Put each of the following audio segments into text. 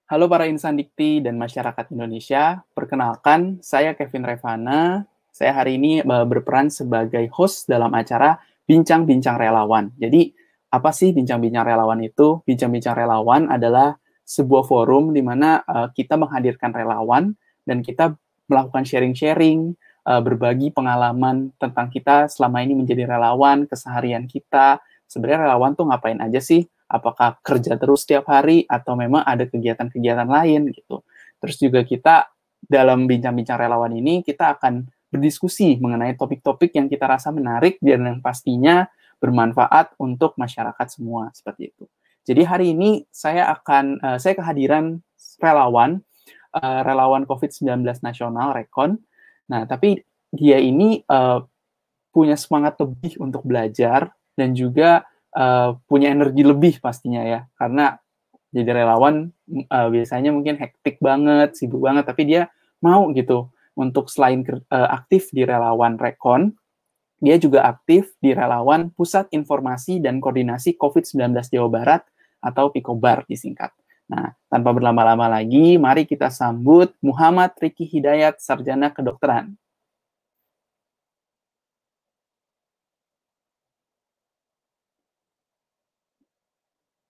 Halo para insan dikti dan masyarakat Indonesia, perkenalkan saya Kevin Revana. Saya hari ini berperan sebagai host dalam acara Bincang-Bincang Relawan. Jadi, apa sih Bincang-Bincang Relawan itu? Bincang-Bincang Relawan adalah sebuah forum di mana kita menghadirkan relawan dan kita melakukan sharing-sharing, berbagi pengalaman tentang kita selama ini menjadi relawan, keseharian kita. Sebenarnya relawan tuh ngapain aja sih? Apakah kerja terus setiap hari atau memang ada kegiatan-kegiatan lain gitu. Terus juga kita dalam bincang-bincang relawan ini kita akan berdiskusi mengenai topik-topik yang kita rasa menarik dan yang pastinya bermanfaat untuk masyarakat semua seperti itu. Jadi hari ini saya kehadiran relawan relawan COVID-19 nasional Rekon. Nah, tapi dia ini punya semangat lebih untuk belajar dan juga punya energi lebih pastinya ya, karena jadi relawan biasanya mungkin hektik banget, sibuk banget, tapi dia mau gitu untuk selain aktif di relawan Rekon, dia juga aktif di relawan Pusat Informasi dan Koordinasi COVID-19 Jawa Barat atau Pikobar disingkat. Nah, tanpa berlama-lama lagi, mari kita sambut Muhammad Riki Hidayat, Sarjana Kedokteran.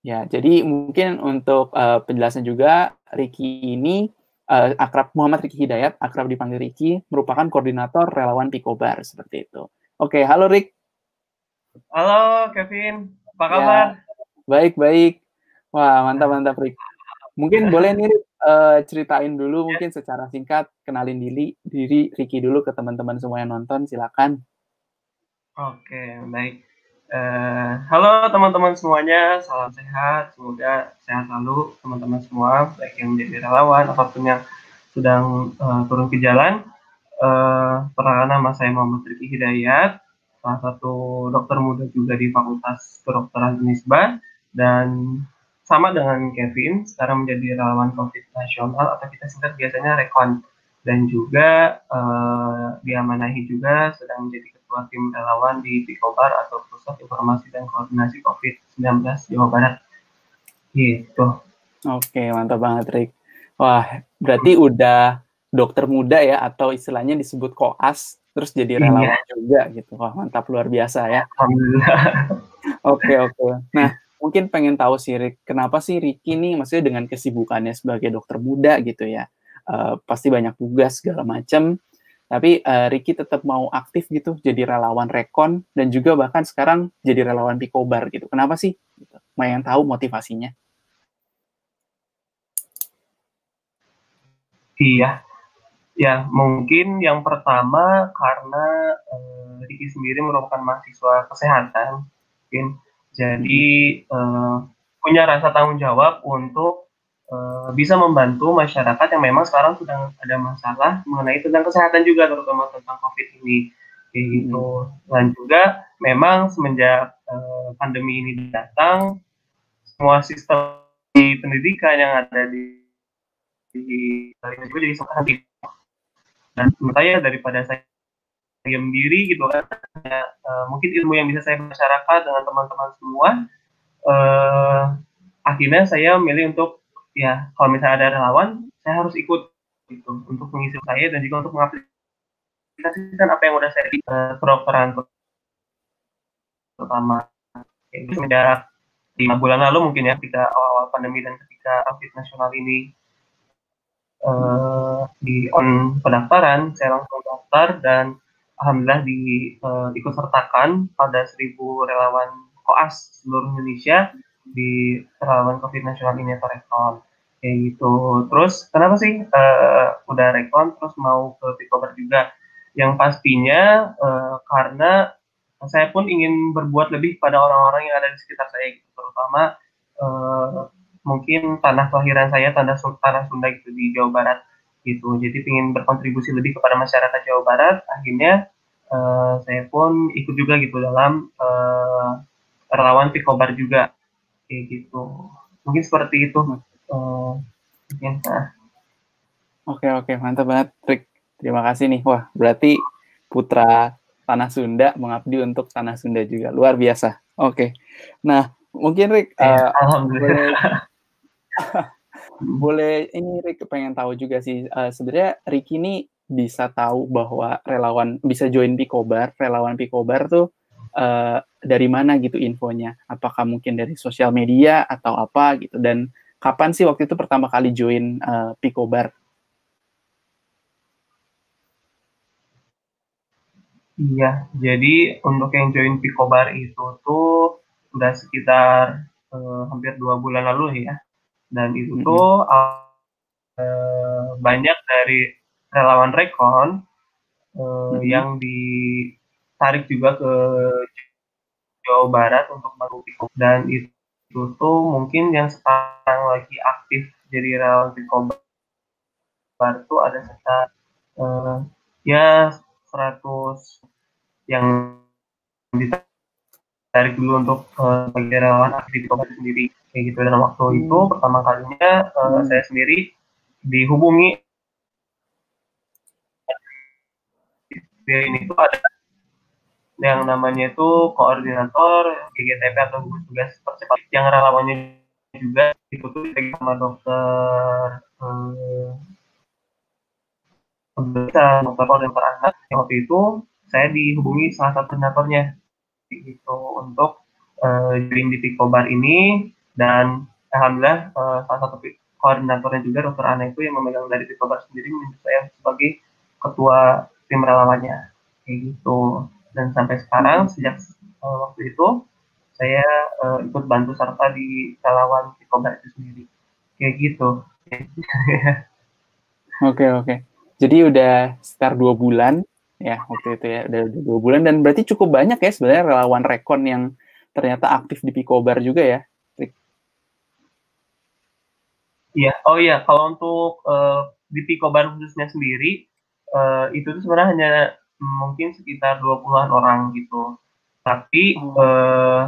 Ya, jadi mungkin untuk penjelasan juga, Riki ini Muhammad Riki Hidayat, akrab dipanggil Riki, merupakan koordinator relawan Pikobar, seperti itu. Oke, halo Rik. Halo Kevin, apa Ya, kabar? baik-baik. Wah, mantap-mantap Rik. Mungkin boleh nih Rik, ceritain dulu mungkin secara singkat, kenalin diri Riki dulu ke teman-teman semua yang nonton, silakan. Oke, baik. Halo teman-teman semuanya, salam sehat. Semoga sehat selalu teman-teman semua, baik yang menjadi relawan ataupun yang sedang turun ke jalan. Perkenalkan, nama saya Muhammad Riki Hidayat, salah satu dokter muda juga di Fakultas Kedokteran Unisba, dan sama dengan Kevin, sekarang menjadi relawan COVID nasional atau kita singkat biasanya Rekon, dan juga diamanahi juga sedang menjadi ketua tim relawan di Pikobar atau Pusat Informasi dan Koordinasi COVID-19 Jawa Barat. Gitu. Oke, mantap banget Rik. Wah, berarti udah dokter muda ya, atau istilahnya disebut koas, terus jadi Iya, relawan juga gitu. Wah, mantap, luar biasa ya. alhamdulillah. Oke, oke. Nah, mungkin pengen tahu sih, Rik, kenapa sih Riki nih, maksudnya dengan kesibukannya sebagai dokter muda gitu ya, pasti banyak tugas segala macam, tapi Riki tetap mau aktif gitu, jadi relawan Rekon, dan juga bahkan sekarang jadi relawan Pikobar gitu. Kenapa sih? Gitu. Mau yang tahu motivasinya? Iya, ya mungkin yang pertama karena Riki sendiri merupakan mahasiswa kesehatan, mungkin jadi punya rasa tanggung jawab untuk bisa membantu masyarakat yang memang sekarang sedang ada masalah mengenai tentang kesehatan juga, terutama tentang COVID ini, kayak gitu. Dan juga memang semenjak pandemi ini datang, semua sistem di pendidikan yang ada di juga jadi sangat hati. Dan menurut saya daripada saya diam diri gitu kan, mungkin ilmu yang bisa saya masyarakat dengan teman-teman semua, eh, akhirnya saya milih untuk ya kalau misalnya ada relawan saya harus ikut gitu untuk mengisi saya dan juga untuk mengaplikasikan apa yang udah saya di kedokteran terutama itu semenjak 5 bulan lalu mungkin ya ketika awal-awal pandemi dan ketika COVID nasional ini di on pendaftaran saya langsung daftar dan alhamdulillah ikut sertakan pada 1.000 relawan koas seluruh Indonesia di relawan COVID nasional ini atau Rekon kayak gitu. Terus kenapa sih udah Rekon terus mau ke Pikobar juga? Yang pastinya karena saya pun ingin berbuat lebih pada orang-orang yang ada di sekitar saya gitu, terutama eh, mungkin tanah kelahiran saya tanah Sunda gitu di Jawa Barat gitu. Jadi ingin berkontribusi lebih kepada masyarakat Jawa Barat. Akhirnya saya pun ikut juga gitu dalam relawan Pikobar juga kayak gitu. Mungkin seperti itu. Mungkin. Nah. Oke, oke, mantap banget, Rick. Terima kasih nih. Wah, berarti putra Tanah Sunda mengabdi untuk Tanah Sunda juga. Luar biasa. Oke. Nah, mungkin Rick, Ya, boleh alhamdulillah. boleh ini Rick pengen tahu juga sih, sebenarnya Ricky ini bisa tahu bahwa bisa join Pikobar, relawan Pikobar tuh dari mana gitu infonya? Apakah mungkin dari sosial media atau apa gitu? Dan kapan sih waktu itu pertama kali join Pikobar? Iya, jadi untuk yang join Pikobar itu tuh udah sekitar hampir 2 bulan lalu ya. Dan itu tuh banyak dari relawan Rekon yang ditarik juga ke Jawa Barat untuk bantu Pikobar. Dan itu tuh mungkin yang sekarang lagi aktif jadi relawan Pikobar tuh ada sekitar ya 100 yang ditarik dulu untuk sebagai relawan aktif di Pikobar sendiri kayak gitu. Dan waktu itu pertama kalinya saya sendiri dihubungi ini tuh ada yang namanya itu koordinator GGTP atau gugus tugas percepatan yang relawannya juga itu tuh dipegang sama dokter dokter anak yang waktu itu saya dihubungi salah satu koordinatornya gitu untuk join di Pikobar ini. Dan alhamdulillah salah satu koordinatornya juga dokter Ana itu yang memegang dari Pikobar sendiri menunjuk saya sebagai ketua tim relawannya kayak gitu. Dan sampai sekarang sejak waktu itu saya ikut bantu serta di relawan Pikobar itu sendiri kayak gitu. Oke. Jadi udah sekitar 2 bulan ya waktu itu ya, udah 2 bulan dan berarti cukup banyak ya sebenarnya relawan Rekon yang ternyata aktif di Pikobar juga ya. Iya, oh iya, kalau untuk di Pikobar khususnya sendiri itu tuh sebenarnya hanya mungkin sekitar 20-an orang gitu. Tapi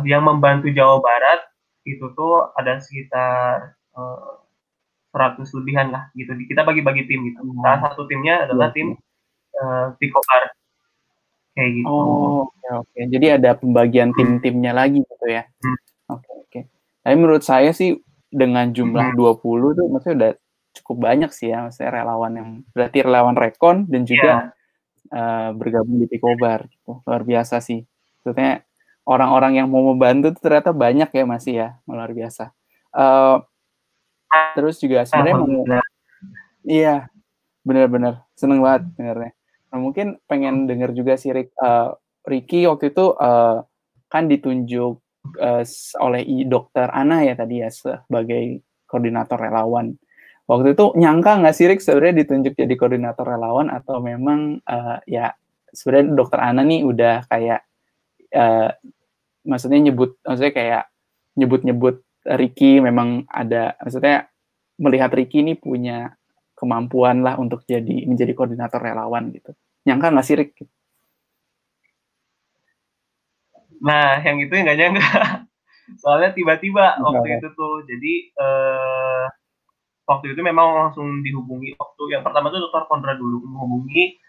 yang membantu Jawa Barat itu tuh ada sekitar 100 lebihan lah gitu. Kita bagi-bagi tim gitu. Salah satu timnya adalah tim Pikobar kayak gitu. Oke. Jadi ada pembagian tim-timnya lagi gitu ya. Oke. Tapi menurut saya sih dengan jumlah 20 tuh maksudnya udah cukup banyak sih ya, maksudnya relawan yang berarti relawan Rekon dan juga bergabung di Pikobar gitu. Luar biasa sih. Maksudnya orang-orang yang mau membantu tuh ternyata banyak ya masih ya, luar biasa. Terus juga sebenarnya iya, benar-benar seneng banget dengarnya. Nah, mungkin pengen denger juga sih Ricky waktu itu kan ditunjuk oleh dokter Ana ya tadi ya sebagai koordinator relawan. Waktu itu nyangka nggak sih Rick sebenarnya ditunjuk jadi koordinator relawan atau memang ya sebenarnya dokter Ana nih udah kayak maksudnya kayak nyebut Ricky memang ada, maksudnya melihat Ricky ini punya kemampuan lah untuk menjadi koordinator relawan gitu. Nyangka nggak sih Rick? Nah, yang itu nggak nyangka. Soalnya tiba-tiba waktu itu tuh. Jadi waktu itu memang langsung dihubungi. Waktu yang pertama tuh Dr. Kondra dulu menghubungi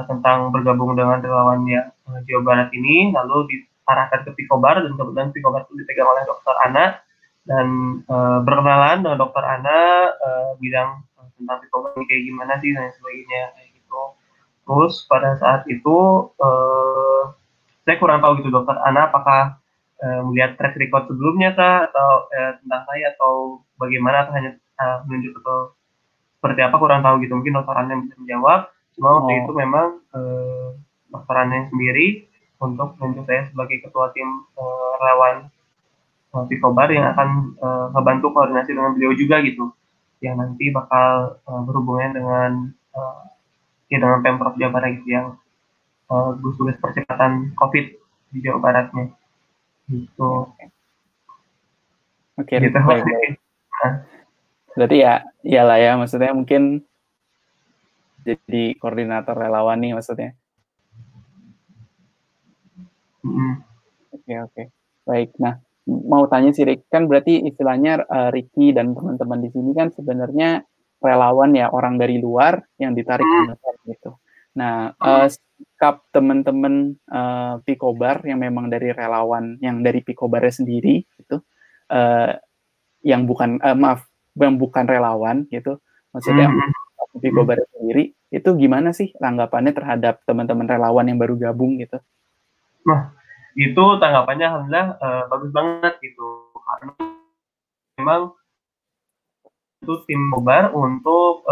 tentang bergabung dengan relawannya Jawa Barat ini, lalu diarahkan ke Pikobar, dan kebetulan Pikobar itu dipegang oleh Dr. Ana, dan berkenalan dengan Dr. Ana, bilang tentang Pikobar ini kayak gimana sih dan sebagainya kayak gitu. Terus pada saat itu saya kurang tahu gitu Dr. Ana apakah melihat track record sebelumnya kah atau tentang saya atau bagaimana, atau hanya menunjuk atau seperti apa, kurang tahu gitu. Mungkin Dr. Ana yang bisa menjawab. Cuma waktu itu memang Dr. Ana sendiri untuk menunjuk saya sebagai ketua tim relawan Pikobar yang akan membantu koordinasi dengan beliau juga gitu, yang nanti bakal berhubungan dengan dengan Pemprov Jawa Barat gitu, yang gugus tugas percepatan COVID di Jawa Baratnya gitu. Oke, gitu. Baik. Berarti ya lah ya, maksudnya mungkin jadi koordinator relawan nih maksudnya. Oke. Baik. Nah, mau tanya sih Rick, kan berarti istilahnya Ricky dan teman-teman di sini kan sebenarnya relawan ya, orang dari luar yang ditarik gitu. Nah, sikap teman-teman Pikobar yang memang dari relawan yang dari Pikobarnya sendiri gitu, yang bukan yang bukan relawan gitu, maksudnya Pikobar sendiri, itu gimana sih tanggapannya terhadap teman-teman relawan yang baru gabung gitu? Nah, itu tanggapannya alhamdulillah bagus banget gitu, karena memang itu tim Pikobar untuk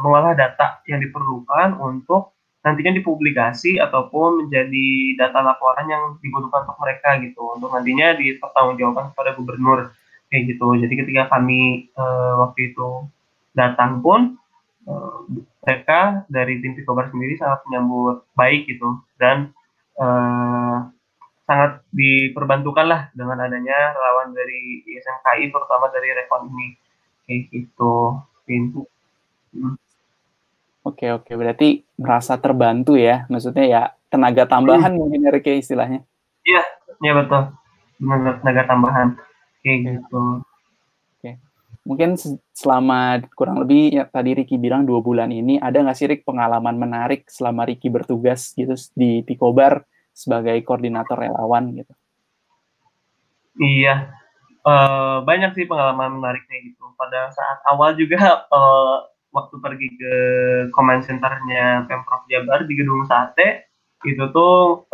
mengolah data yang diperlukan untuk nantinya dipublikasi ataupun menjadi data laporan yang dibutuhkan untuk mereka gitu, untuk nantinya dipertanggungjawabkan kepada gubernur kayak gitu. Jadi ketika kami waktu itu datang pun mereka dari tim Pikobar sendiri sangat menyambut baik gitu, dan sangat diperbantukan lah dengan adanya relawan dari ISMKI, terutama dari Rekon ini kayak gitu. Oke, berarti merasa terbantu ya, maksudnya ya tenaga tambahan mungkin ya Ricky istilahnya. Iya, iya betul, tenaga tambahan kayak gitu. Oke. Mungkin selama kurang lebih ya tadi Ricky bilang 2 bulan ini, ada nggak sih Rick pengalaman menarik selama Ricky bertugas gitu di Pikobar sebagai koordinator relawan gitu? Iya, banyak sih pengalaman menariknya gitu. Pada saat awal juga waktu pergi ke command centernya Pemprov Jabar di Gedung Sate, itu tuh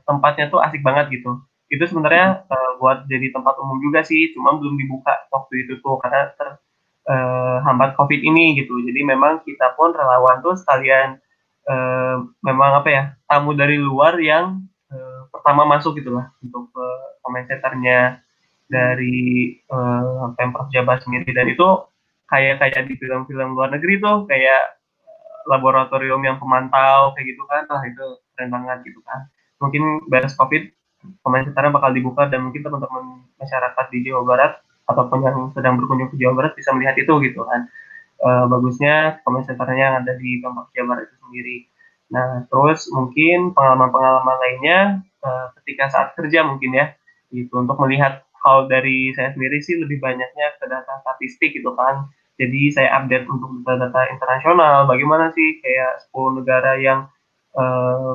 tempatnya tuh asik banget gitu. Itu sebenarnya buat jadi tempat umum juga sih, cuma belum dibuka waktu itu tuh karena hambat COVID ini gitu. Jadi memang kita pun relawan tuh sekalian memang apa ya, tamu dari luar yang pertama masuk gitulah untuk command centernya dari Pemprov Jabar sendiri, dan itu kayak di film-film luar negeri tuh, kayak laboratorium yang pemantau kayak gitu kan. Wah itu keren banget gitu kan. Mungkin beres COVID pemain sekarang bakal dibuka, dan mungkin teman-teman masyarakat di Jawa Barat ataupun yang sedang berkunjung ke Jawa Barat bisa melihat itu gitu kan. Bagusnya pemain centernya yang ada di Pemprov Jawa Barat itu sendiri. Nah, terus mungkin pengalaman-pengalaman lainnya ketika saat kerja mungkin ya, gitu, untuk melihat, kalau dari saya sendiri sih lebih banyaknya ke data statistik gitu kan. Jadi saya update untuk data-data internasional, bagaimana sih kayak 10 negara yang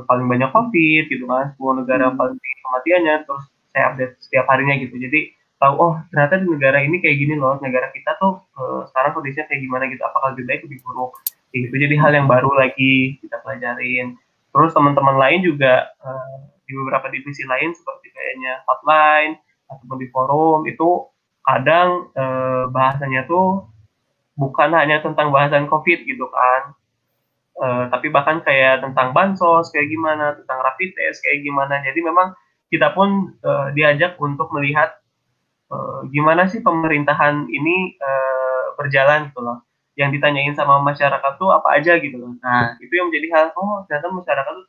paling banyak COVID gitu kan, 10 negara paling tinggi kematiannya, terus saya update setiap harinya gitu. Jadi tahu, oh ternyata di negara ini kayak gini loh, negara kita tuh sekarang kondisinya kayak gimana gitu, apakah lebih baik lebih buruk gitu. Jadi hal yang baru lagi kita pelajarin. Terus teman-teman lain juga di beberapa divisi lain seperti kayaknya hotline ataupun di forum itu kadang bahasanya tuh bukan hanya tentang bahasan COVID gitu kan, tapi bahkan kayak tentang bansos kayak gimana, tentang rapid test kayak gimana. Jadi memang kita pun diajak untuk melihat gimana sih pemerintahan ini berjalan gitu loh. Yang ditanyain sama masyarakat tuh apa aja gitu loh. Nah itu yang menjadi hal, oh ternyata masyarakat tuh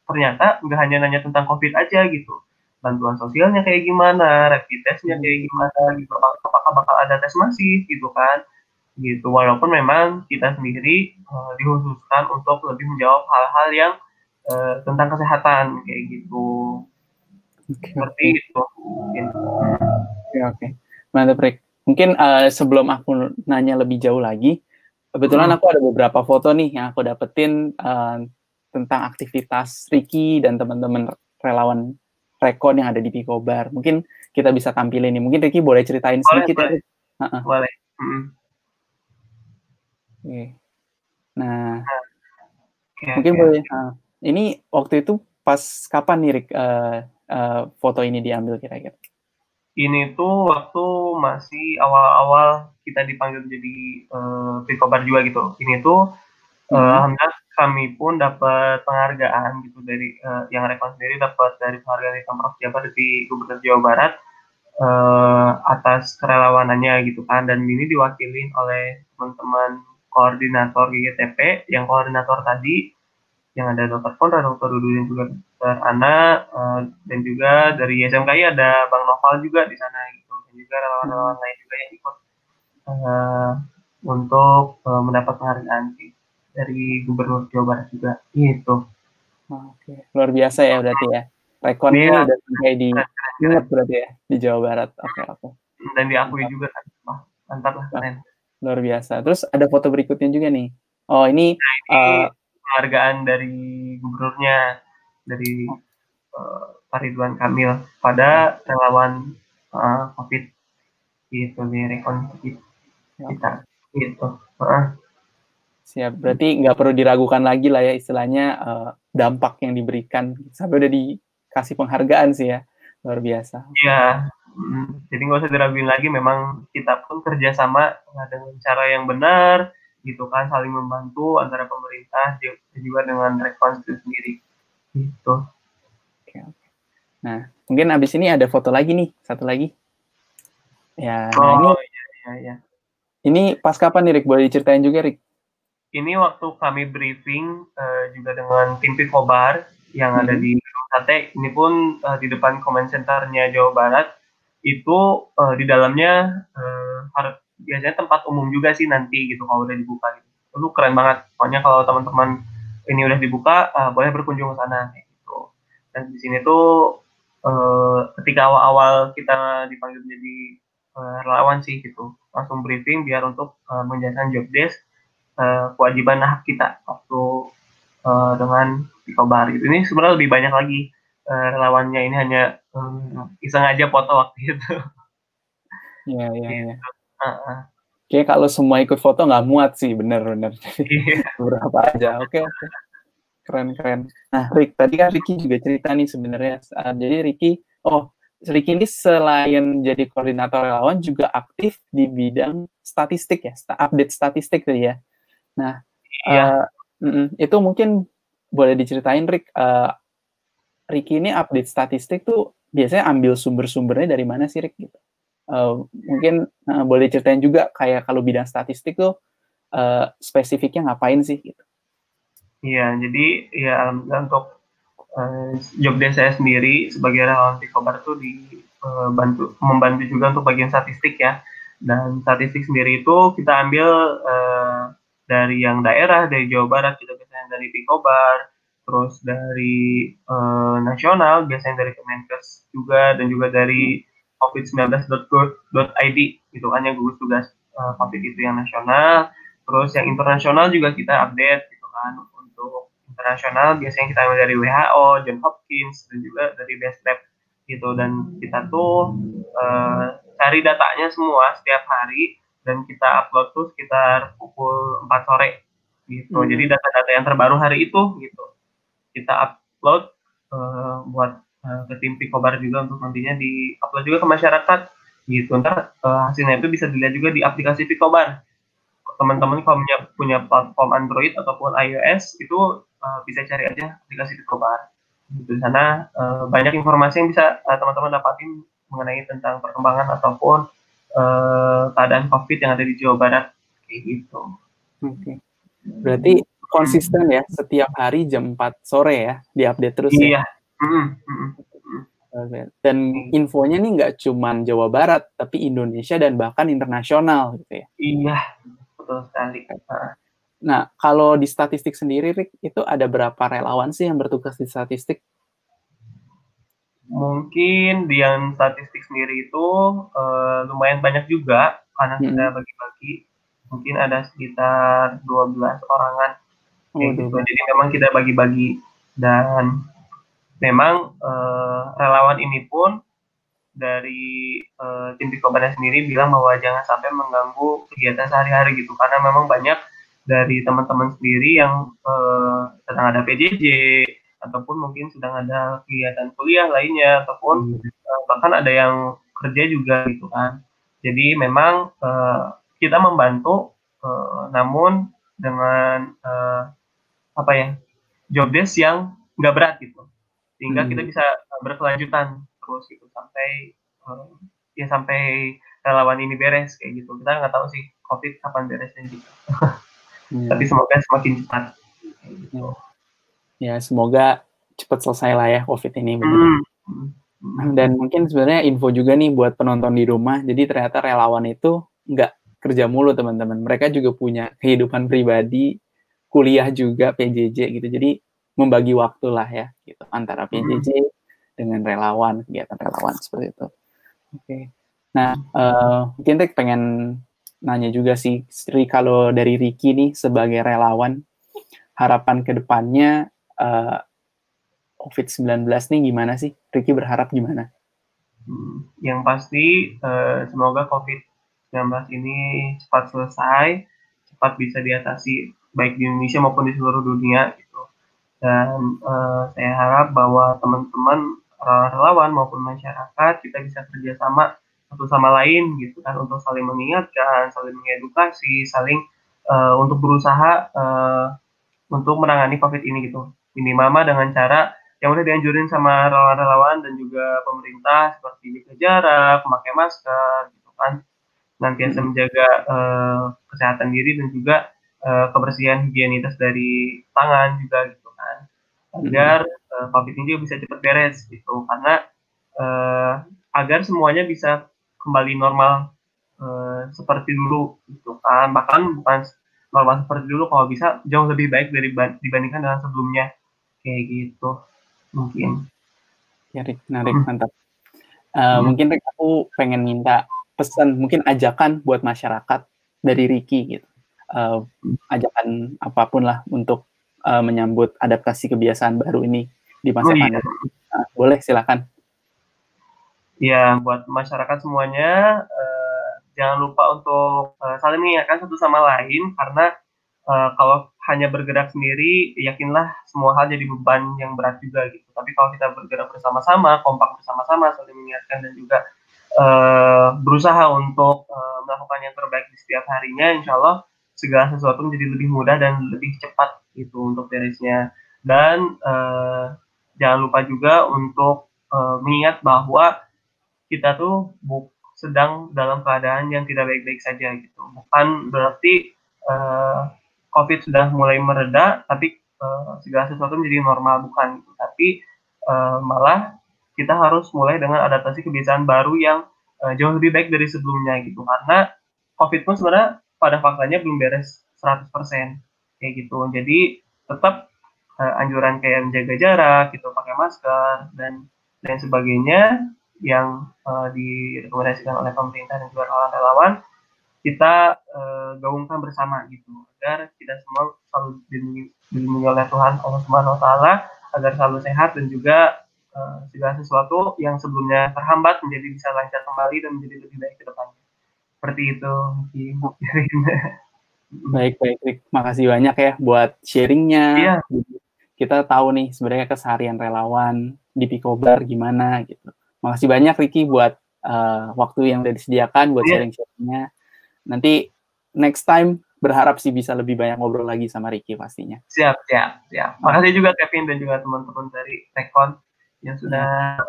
ternyata nggak hanya nanya tentang COVID aja gitu. Bantuan sosialnya kayak gimana, rapid testnya kayak gimana gitu, apakah bakal ada tes masif gitu kan, gitu. Walaupun memang kita sendiri dikhususkan untuk lebih menjawab hal-hal yang tentang kesehatan kayak gitu. Seperti itu mungkin. Oke. Mantap, Rick. Mungkin sebelum aku nanya lebih jauh lagi, kebetulan aku ada beberapa foto nih yang aku dapetin tentang aktivitas Ricky dan teman-teman relawan Rekon yang ada di Pikobar. Mungkin kita bisa tampilin nih. Mungkin Ricky boleh ceritain sedikit ya, Rick? Boleh. Oke. Nah, Okay, mungkin boleh. Ini waktu itu pas kapan nih, Rick, foto ini diambil kira-kira? Ini tuh waktu masih awal-awal kita dipanggil jadi Pikobar juga gitu. Ini tuh alhamdulillah kami pun dapat penghargaan gitu dari yang Rekon sendiri dapat dari penghargaan dari Pemprov Jabar di Gubernur Jawa Barat atas kerelawanannya gitu kan, dan ini diwakilin oleh teman-teman koordinator GGTP, yang koordinator tadi yang ada Dr. Konrad, Dr. Dudu, dan juga Dr. Ana, dan juga dari SMKI ada Bang Noval juga di sana gitu, dan juga relawan-relawan lain juga yang ikut untuk mendapat penghargaan dari Gubernur Jawa Barat juga gitu. Oke, luar biasa ya berarti ya. Rekon ini udah sampai di ingat berarti ya di Jawa Barat. Oke. Dan diakui juga kan. Wah, mantap lah, keren. Luar biasa. Terus ada foto berikutnya juga nih. Oh, ini penghargaan dari gubernurnya, dari Pak Ridwan Kamil pada relawan COVID gitu di Rekon gitu. kita, Oke. gitu. Siap. Berarti nggak perlu diragukan lagi lah ya istilahnya dampak yang diberikan sampai udah dikasih penghargaan sih ya, luar biasa. Iya, jadi nggak usah diraguin lagi, memang kita pun kerjasama dengan cara yang benar, gitu kan, saling membantu antara pemerintah dan juga dengan Rekons itu sendiri, gitu. Oke. Nah, mungkin abis ini ada foto lagi nih, satu lagi. Ya, nah ini Iya. ini pas kapan nih, Rick? Boleh diceritain juga, Rick? Ini waktu kami briefing juga dengan tim Pikobar yang ada di Gedung Sate, ini pun di depan Comment Center-nya Jawa Barat, itu di dalamnya biasanya tempat umum juga sih nanti gitu kalau udah dibuka gitu. Itu keren banget. Pokoknya kalau teman-teman ini udah dibuka, boleh berkunjung ke sana kayak gitu. Dan di sini tuh ketika awal-awal kita dipanggil menjadi relawan sih gitu, langsung briefing biar untuk menjalankan job desk kewajiban hak kita waktu dengan Pikobar gitu. Ini sebenarnya lebih banyak lagi relawannya, ini hanya iseng aja foto waktu itu. Iya. Gitu. Kayaknya kalau semua ikut foto nggak muat sih, bener. Iya. Beberapa aja. Oke. Keren. Nah, Rick, tadi kan Ricky juga cerita nih sebenarnya. Jadi Ricky ini selain jadi koordinator relawan juga aktif di bidang statistik ya, update statistik tadi ya. Nah, itu mungkin boleh diceritain, Rick. Ricky ini update statistik tuh biasanya ambil sumber-sumbernya dari mana sih, Rick? Gitu. Mungkin boleh ceritain juga kayak kalau bidang statistik tuh spesifiknya ngapain sih? Gitu. Iya, jadi ya untuk job desk saya sendiri sebagai relawan Pikobar tuh membantu juga untuk bagian statistik ya. Dan statistik sendiri itu kita ambil dari yang daerah, dari Jawa Barat, kita biasanya dari Pikobar, terus dari nasional, biasanya dari Kemenkes juga, dan juga dari covid19.go.id, gitu kan yang gugus tugas COVID itu yang nasional. Terus yang internasional juga kita update, gitu kan, untuk internasional biasanya kita ambil dari WHO, John Hopkins, dan juga dari Best Lab gitu. Dan kita tuh cari datanya semua setiap hari dan kita upload tuh sekitar pukul 4 sore gitu. Jadi data-data yang terbaru hari itu gitu kita upload buat ke tim Pikobar juga untuk nantinya di-upload juga ke masyarakat gitu. Ntar hasilnya itu bisa dilihat juga di aplikasi Pikobar. Teman-teman kalau punya platform Android ataupun iOS itu bisa cari aja aplikasi Pikobar. Di sana banyak informasi yang bisa teman-teman dapatin mengenai tentang perkembangan ataupun keadaan COVID yang ada di Jawa Barat kayak gitu. Oke. Berarti konsisten ya setiap hari jam 4 sore ya diupdate terus ya. Iya. Dan infonya nih nggak cuma Jawa Barat tapi Indonesia dan bahkan internasional gitu ya. Iya, betul sekali. Nah, kalau di statistik sendiri, Rick, itu ada berapa relawan sih yang bertugas di statistik? Mungkin di yang statistik sendiri itu lumayan banyak juga karena kita bagi-bagi. Mungkin ada sekitar 12 orangan kayak gitu. Jadi memang kita bagi-bagi dan memang relawan ini pun dari tim Pikobarnya sendiri bilang bahwa jangan sampai mengganggu kegiatan sehari-hari gitu karena memang banyak dari teman-teman sendiri yang sedang ada PJJ ataupun mungkin sedang ada kegiatan kuliah lainnya ataupun bahkan ada yang kerja juga gitu kan. Jadi memang kita membantu namun dengan job desk yang nggak berat gitu sehingga kita bisa berkelanjutan terus gitu sampai sampai relawan ini beres kayak gitu. Kita nggak tahu sih COVID kapan beresnya gitu. Tapi semoga semakin cepat. Gitu. Ya, semoga cepat selesai lah ya COVID ini. Dan mungkin sebenarnya info juga nih buat penonton di rumah. Jadi ternyata relawan itu nggak kerja mulu teman-teman. Mereka juga punya kehidupan pribadi, kuliah juga, PJJ gitu. Jadi membagi waktu lah ya gitu antara PJJ dengan relawan, kegiatan relawan seperti itu. Oke. Nah, mungkin Rick pengen nanya juga sih, kalau dari Ricky nih sebagai relawan, harapan ke depannya COVID-19 nih gimana sih? Ricky berharap gimana? Yang pasti semoga COVID ini cepat selesai, cepat bisa diatasi baik di Indonesia maupun di seluruh dunia gitu. Dan saya harap bahwa teman-teman relawan maupun masyarakat kita bisa kerjasama satu sama lain gitu kan untuk saling mengingatkan, saling mengedukasi, saling untuk berusaha untuk menangani COVID ini gitu. Minimal dengan cara yang udah dianjurin sama relawan-relawan dan juga pemerintah seperti jaga jarak, memakai masker gitu kan. Senantiasa menjaga kesehatan diri dan juga kebersihan higienitas dari tangan juga gitu kan. Agar COVID ini juga bisa cepat beres gitu. Karena agar semuanya bisa kembali normal seperti dulu gitu kan. Bahkan bukan normal seperti dulu, kalau bisa jauh lebih baik dibandingkan dengan sebelumnya. Kayak gitu mungkin. Ya, Rik, mantap. Mungkin Rik, aku pengen minta pesan, mungkin ajakan buat masyarakat dari Ricky gitu. Ajakan apapun lah untuk menyambut adaptasi kebiasaan baru ini di masa pandemi. Boleh, silakan. Ya, buat masyarakat semuanya, jangan lupa untuk saling mengingatkan satu sama lain, karena kalau hanya bergerak sendiri, yakinlah semua hal jadi beban yang berat juga gitu. Tapi kalau kita bergerak bersama-sama, kompak bersama-sama, saling mengingatkan dan juga berusaha untuk melakukan yang terbaik di setiap harinya, insya Allah segala sesuatu menjadi lebih mudah dan lebih cepat gitu untuk beresnya. Dan jangan lupa juga untuk mengingat bahwa kita tuh sedang dalam keadaan yang tidak baik-baik saja gitu. Bukan berarti COVID sudah mulai mereda, tapi segala sesuatu menjadi normal, bukan. Tapi malah kita harus mulai dengan adaptasi kebiasaan baru yang jauh lebih baik dari sebelumnya gitu. Karena COVID pun sebenarnya pada faktanya belum beres 100% kayak gitu. Jadi tetap anjuran kayak menjaga jarak gitu, pakai masker dan lain sebagainya yang direkomendasikan oleh pemerintah dan juga relawan-relawan, kita gaungkan bersama gitu, agar kita semua selalu dilindungi oleh Tuhan Allah Subhanahu Wa Taala, agar selalu sehat dan juga segala sesuatu yang sebelumnya terhambat menjadi bisa lancar kembali dan menjadi lebih baik ke depannya. Seperti itu. Baik, Rick. Makasih banyak ya buat sharingnya. Iya. Kita tahu nih sebenarnya keseharian relawan di Pikobar gimana gitu. Makasih banyak Ricky buat waktu yang udah disediakan buat sharing-sharingnya. Nanti next time berharap sih bisa lebih banyak ngobrol lagi sama Ricky pastinya. Siap. Makasih juga Kevin dan juga teman-teman dari Tekon yang sudah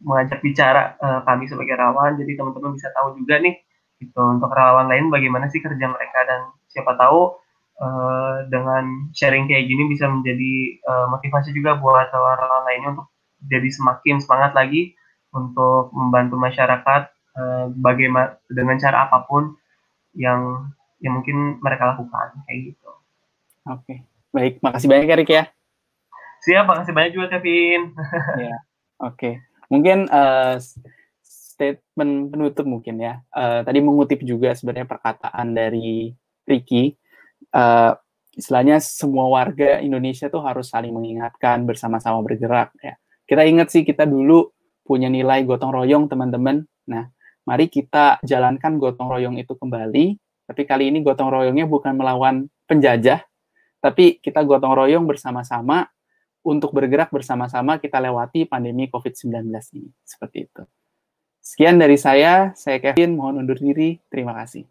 mengajak bicara kami sebagai relawan. Jadi teman-teman bisa tahu juga nih gitu, untuk relawan lain bagaimana sih kerja mereka, dan siapa tahu dengan sharing kayak gini bisa menjadi motivasi juga buat relawan lainnya untuk jadi semakin semangat lagi untuk membantu masyarakat bagaimana dengan cara apapun yang mungkin mereka lakukan kayak gitu. Oke. Baik, makasih banyak Erik ya. Siap, makasih banyak juga Kevin. Ya, oke. Mungkin statement penutup mungkin ya. Tadi mengutip juga sebenarnya perkataan dari Ricky. Istilahnya semua warga Indonesia tuh harus saling mengingatkan, bersama-sama bergerak ya. Kita ingat sih, kita dulu punya nilai gotong royong teman-teman. Nah, mari kita jalankan gotong royong itu kembali, tapi kali ini gotong royongnya bukan melawan penjajah, tapi kita gotong royong bersama-sama untuk bergerak bersama-sama kita lewati pandemi COVID-19 ini. Seperti itu. Sekian dari saya Kevin, mohon undur diri. Terima kasih.